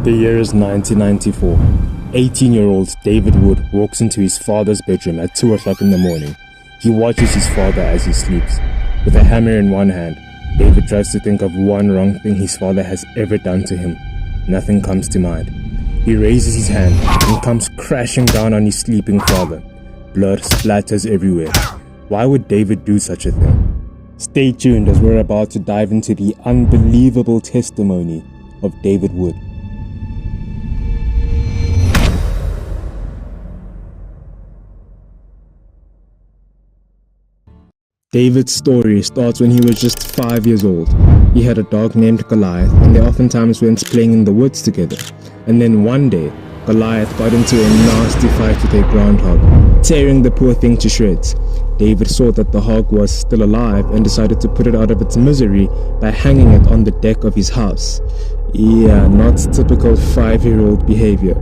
The year is 1994. 18-year-old David Wood walks into his father's bedroom at 2 o'clock in the morning. He watches his father as he sleeps. With a hammer in one hand, David tries to think of one wrong thing his father has ever done to him. Nothing comes to mind. He raises his hand and comes crashing down on his sleeping father. Blood splatters everywhere. Why would David do such a thing? Stay tuned as we're about to dive into the unbelievable testimony of David Wood. David's story starts when he was just 5 years old. He had a dog named Goliath, and they oftentimes went playing in the woods together. And then one day, Goliath got into a nasty fight with a groundhog, tearing the poor thing to shreds. David saw that the hog was still alive and decided to put it out of its misery by hanging it on the deck of his house. Yeah, not typical 5-year-old behavior.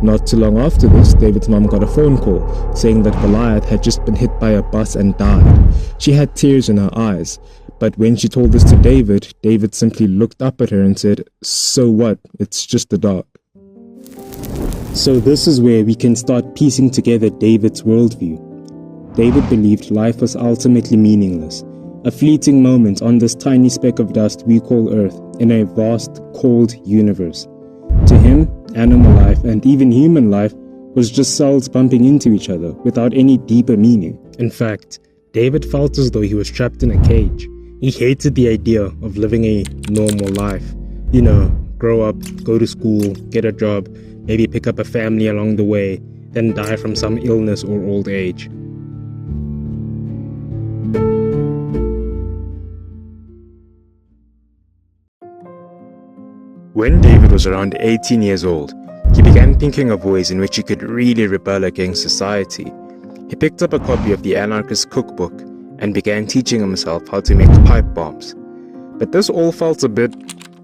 Not too long after this, David's mom got a phone call saying that Goliath had just been hit by a bus and died. She had tears in her eyes, but when she told this to David, David simply looked up at her and said, "So what? It's just a dog." So this is where we can start piecing together David's worldview. David believed life was ultimately meaningless, a fleeting moment on this tiny speck of dust we call Earth in a vast, cold universe. To him, animal life and even human life was just cells bumping into each other without any deeper meaning. In fact, David felt as though he was trapped in a cage. He hated the idea of living a normal life. You know, grow up, go to school, get a job, maybe pick up a family along the way, then die from some illness or old age. When David was around 18 years old, he began thinking of ways in which he could really rebel against society. He picked up a copy of the anarchist cookbook and began teaching himself how to make pipe bombs. But this all felt a bit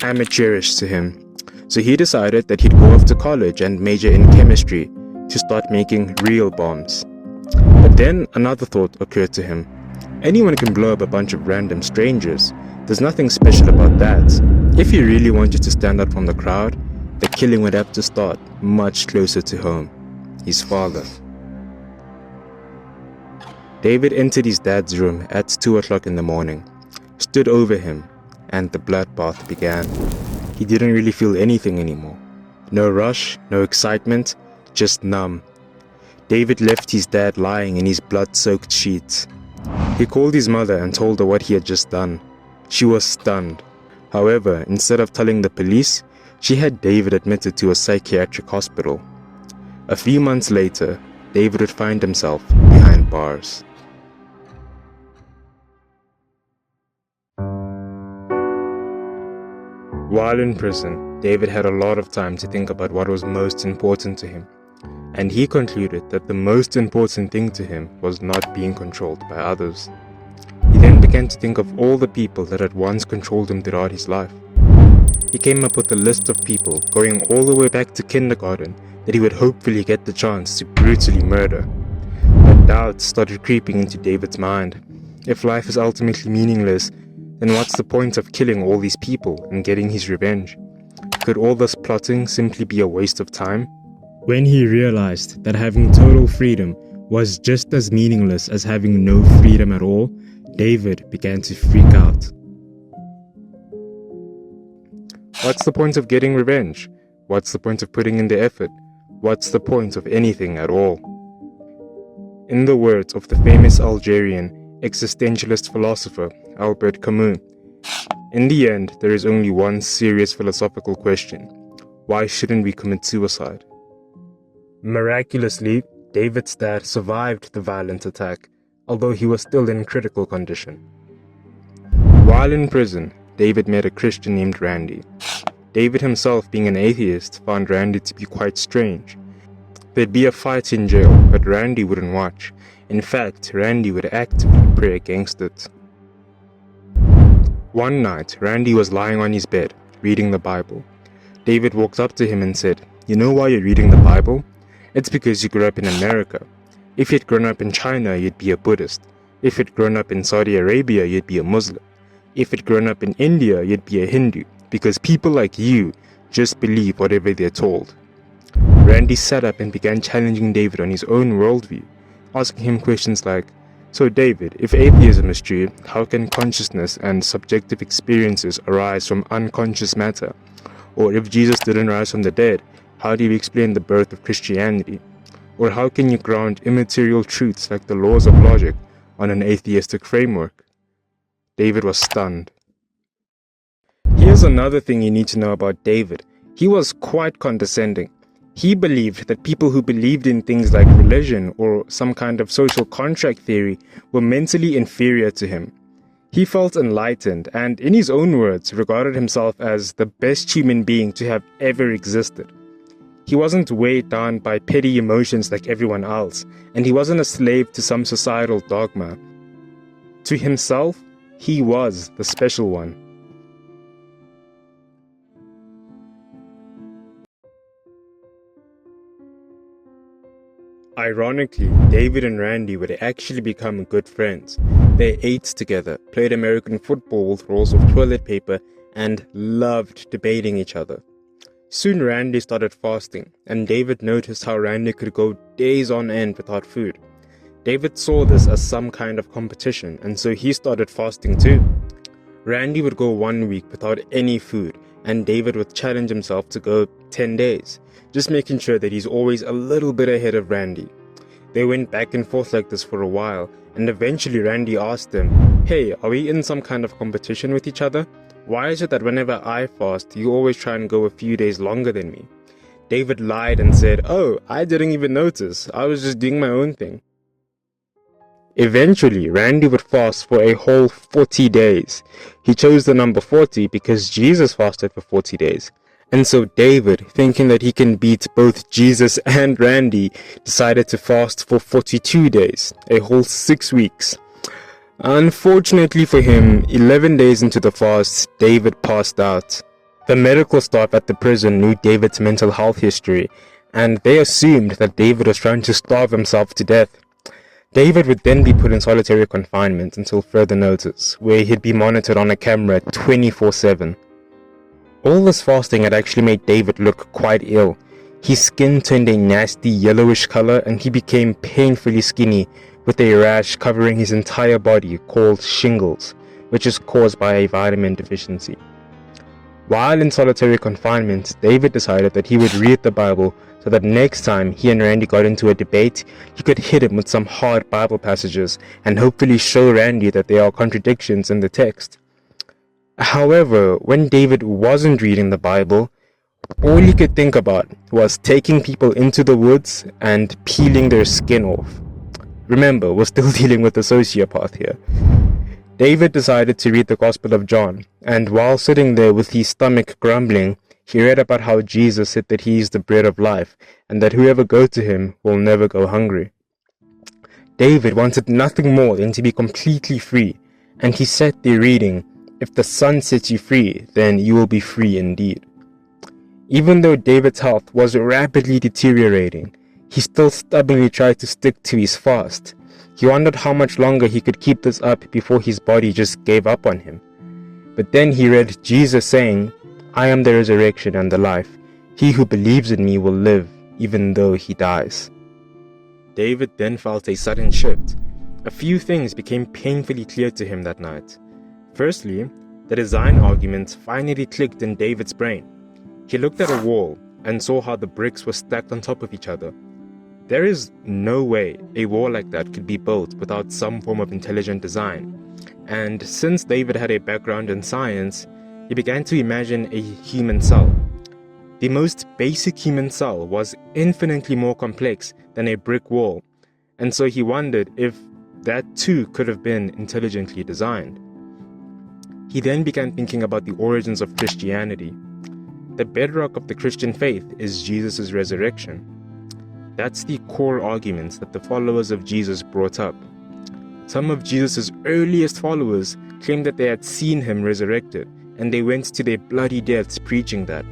amateurish to him, so he decided that he'd go off to college and major in chemistry to start making real bombs. But then another thought occurred to him. Anyone can blow up a bunch of random strangers. There's nothing special about that. If he really wanted to stand out from the crowd, the killing would have to start much closer to home, his father. David entered his dad's room at 2 o'clock in the morning, stood over him, and the bloodbath began. He didn't really feel anything anymore. No rush, no excitement, just numb. David left his dad lying in his blood-soaked sheets. He called his mother and told her what he had just done. She was stunned. However, instead of telling the police, she had David admitted to a psychiatric hospital. A few months later, David would find himself behind bars. While in prison, David had a lot of time to think about what was most important to him, and he concluded that the most important thing to him was not being controlled by others. He then began to think of all the people that had once controlled him throughout his life. He came up with a list of people going all the way back to kindergarten that he would hopefully get the chance to brutally murder. But doubts started creeping into David's mind. If life is ultimately meaningless, then what's the point of killing all these people and getting his revenge? Could all this plotting simply be a waste of time? When he realized that having total freedom was just as meaningless as having no freedom at all, David began to freak out. What's the point of getting revenge? What's the point of putting in the effort? What's the point of anything at all? In the words of the famous Algerian existentialist philosopher Albert Camus, in the end, there is only one serious philosophical question: why shouldn't we commit suicide? Miraculously, David's dad survived the violent attack, although he was still in critical condition. While in prison, David met a Christian named Randy. David himself, being an atheist, found Randy to be quite strange. There'd be a fight in jail, but Randy wouldn't watch. In fact, Randy would actively pray against it. One night, Randy was lying on his bed, reading the Bible. David walked up to him and said, "You know why you're reading the Bible? It's because you grew up in America. If you'd grown up in China, you'd be a Buddhist. If you'd grown up in Saudi Arabia, you'd be a Muslim. If you'd grown up in India, you'd be a Hindu. Because people like you just believe whatever they're told. Randy sat up and began challenging David on his own worldview, asking him questions like, "So David, if atheism is true, how can consciousness and subjective experiences arise from unconscious matter? Or if Jesus didn't rise from the dead, how do you explain the birth of Christianity? Or how can you ground immaterial truths like the laws of logic on an atheistic framework?" David was stunned. Here's another thing you need to know about David. He was quite condescending. He believed that people who believed in things like religion or some kind of social contract theory were mentally inferior to him. He felt enlightened and, in his own words, regarded himself as the best human being to have ever existed. He wasn't weighed down by petty emotions like everyone else, and he wasn't a slave to some societal dogma. To himself, he was the special one. Ironically, David and Randy would actually become good friends. They ate together, played American football with rolls of toilet paper, and loved debating each other. Soon Randy started fasting, and David noticed how Randy could go days on end without food. David saw this as some kind of competition, and so he started fasting too. Randy would go 1 week without any food, and David would challenge himself to go 10 days, just making sure that he's always a little bit ahead of Randy. They went back and forth like this for a while, and eventually Randy asked him, "Hey, are we in some kind of competition with each other? Why is it that whenever I fast, you always try and go a few days longer than me?" David lied and said, "Oh, I didn't even notice. I was just doing my own thing." Eventually, Randy would fast for a whole 40 days. He chose the number 40 because Jesus fasted for 40 days. And so David, thinking that he can beat both Jesus and Randy, decided to fast for 42 days, a whole 6 weeks. Unfortunately for him, 11 days into the fast, David passed out. The medical staff at the prison knew David's mental health history, and they assumed that David was trying to starve himself to death. David would then be put in solitary confinement until further notice, where he'd be monitored on a camera 24/7. All this fasting had actually made David look quite ill. His skin turned a nasty yellowish color and he became painfully skinny, with a rash covering his entire body called shingles, which is caused by a vitamin deficiency. While in solitary confinement, David decided that he would read the Bible so that next time he and Randy got into a debate, he could hit him with some hard Bible passages and hopefully show Randy that there are contradictions in the text. However, when David wasn't reading the Bible, all he could think about was taking people into the woods and peeling their skin off. Remember, we're still dealing with a sociopath here. David decided to read the Gospel of John, and while sitting there with his stomach grumbling, he read about how Jesus said that he is the bread of life, and that whoever goes to him will never go hungry. David wanted nothing more than to be completely free, and he sat there reading, "If the Son sets you free, then you will be free indeed." Even though David's health was rapidly deteriorating, he still stubbornly tried to stick to his fast. He wondered how much longer he could keep this up before his body just gave up on him. But then he read Jesus saying, "I am the resurrection and the life. He who believes in me will live, even though he dies." David then felt a sudden shift. A few things became painfully clear to him that night. Firstly, the design argument finally clicked in David's brain. He looked at a wall and saw how the bricks were stacked on top of each other. There is no way a wall like that could be built without some form of intelligent design. And since David had a background in science, he began to imagine a human cell. The most basic human cell was infinitely more complex than a brick wall, and so he wondered if that too could have been intelligently designed. He then began thinking about the origins of Christianity. The bedrock of the Christian faith is Jesus' resurrection. That's the core arguments that the followers of Jesus brought up. Some of Jesus' earliest followers claimed that they had seen him resurrected, and they went to their bloody deaths preaching that.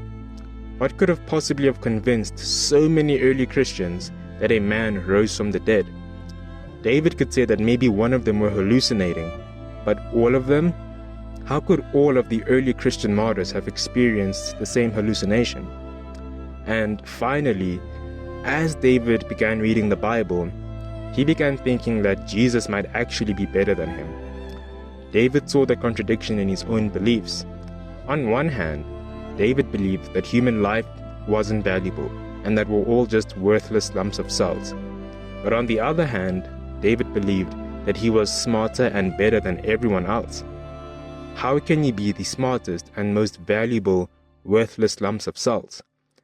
What could have possibly have convinced so many early Christians that a man rose from the dead? David could say that maybe one of them were hallucinating, but all of them? How could all of the early Christian martyrs have experienced the same hallucination? And finally, as David began reading the Bible, he began thinking that Jesus might actually be better than him. David saw the contradiction in his own beliefs. On one hand, David believed that human life wasn't valuable and that we're all just worthless lumps of cells. But on the other hand, David believed that he was smarter and better than everyone else. How can you be the smartest and most valuable, worthless lumps of cells?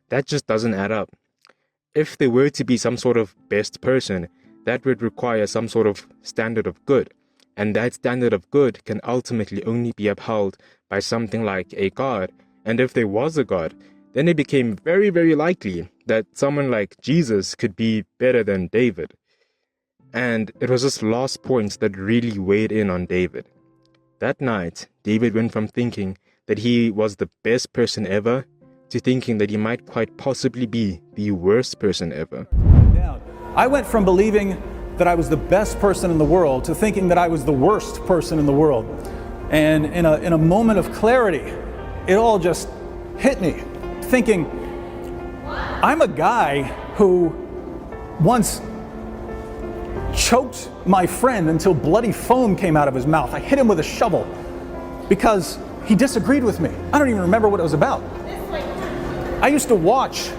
That just doesn't add up. If there were to be some sort of best person, that would require some sort of standard of good, and that standard of good can ultimately only be upheld by something like a God. And if there was a God, then it became very, very likely that someone like Jesus could be better than David. And it was this last point that really weighed in on David. That night, David went from thinking that he was the best person ever to thinking that he might quite possibly be the worst person ever. I went from believing that I was the best person in the world to thinking that I was the worst person in the world. And in a moment of clarity, it all just hit me, thinking, I'm a guy who once choked my friend until bloody foam came out of his mouth. I hit him with a shovel because he disagreed with me. I don't even remember what it was about. I used to watch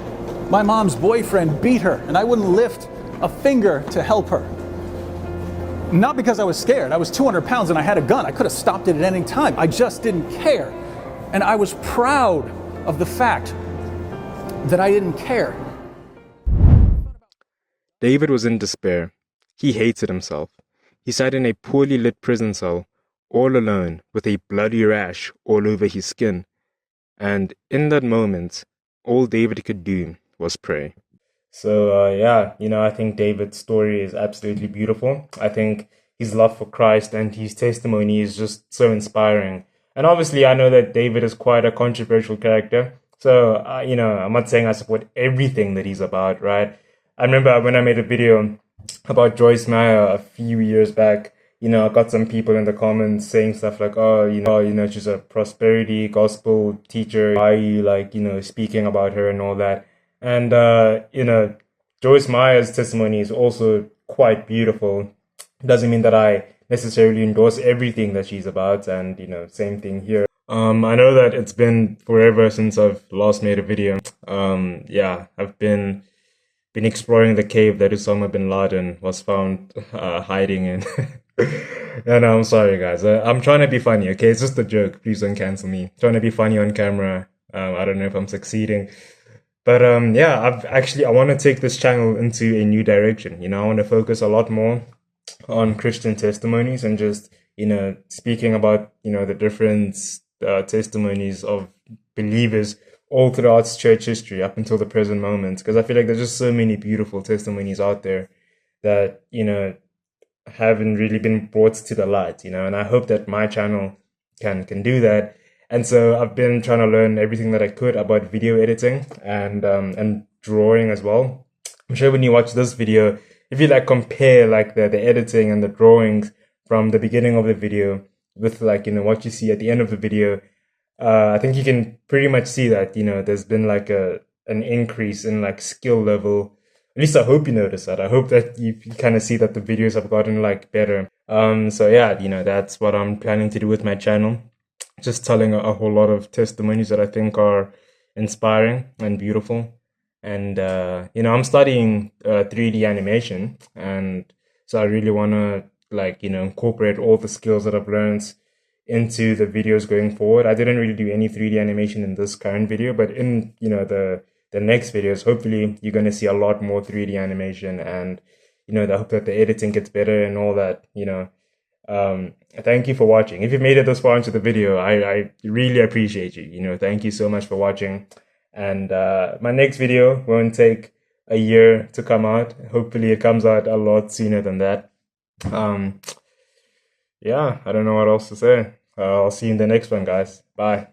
my mom's boyfriend beat her, and I wouldn't lift a finger to help her. Not because I was scared. I was 200 pounds and I had a gun. I could have stopped it at any time. I just didn't care. And I was proud of the fact that I didn't care. David was in despair. He hated himself. He sat in a poorly lit prison cell, all alone, with a bloody rash all over his skin. And in that moment, all David could do was pray. So, I think David's story is absolutely beautiful. I think his love for Christ and his testimony is just so inspiring. And obviously, I know that David is quite a controversial character. So, I'm not saying I support everything that he's about, right? I remember when I made a video about Joyce Meyer a few years back, I got some people in the comments saying stuff like, she's a prosperity gospel teacher. Why are you speaking about her and all that? And, Joyce Meyer's testimony is also quite beautiful. Doesn't mean that I necessarily endorse everything that she's about. And, same thing here. I know that it's been forever since I've last made a video. I've been exploring the cave that Osama bin Laden was found hiding in. No, I'm sorry, guys. I'm trying to be funny, okay? It's just a joke. Please don't cancel me. I'm trying to be funny on camera. I don't know if I'm succeeding. But I want to take this channel into a new direction. I want to focus a lot more on Christian testimonies and just, speaking about, the different testimonies of believers all throughout church history up until the present moment. Because I feel like there's just so many beautiful testimonies out there that, haven't really been brought to the light, and I hope that my channel can do that. And so I've been trying to learn everything that I could about video editing and drawing as well. I'm sure when you watch this video, if you compare the editing and the drawings from the beginning of the video with what you see at the end of the video, I think you can pretty much see that there's been an increase in skill level. At least I hope you notice that. I hope that you kind of see that the videos have gotten better. That's what I'm planning to do with my channel. Just telling a whole lot of testimonies that I think are inspiring and beautiful. And, I'm studying 3D animation. And so I really want to incorporate all the skills that I've learned into the videos going forward. I didn't really do any 3D animation in this current video, but in, the next videos, hopefully you're going to see a lot more 3D animation, and I hope that the editing gets better and all that. Thank you for watching. If you've made it this far into the video, I really appreciate you. Thank you so much for watching. And my next video won't take a year to come out. Hopefully it comes out a lot sooner than that. I don't know what else to say. I'll see you in the next one, guys. Bye.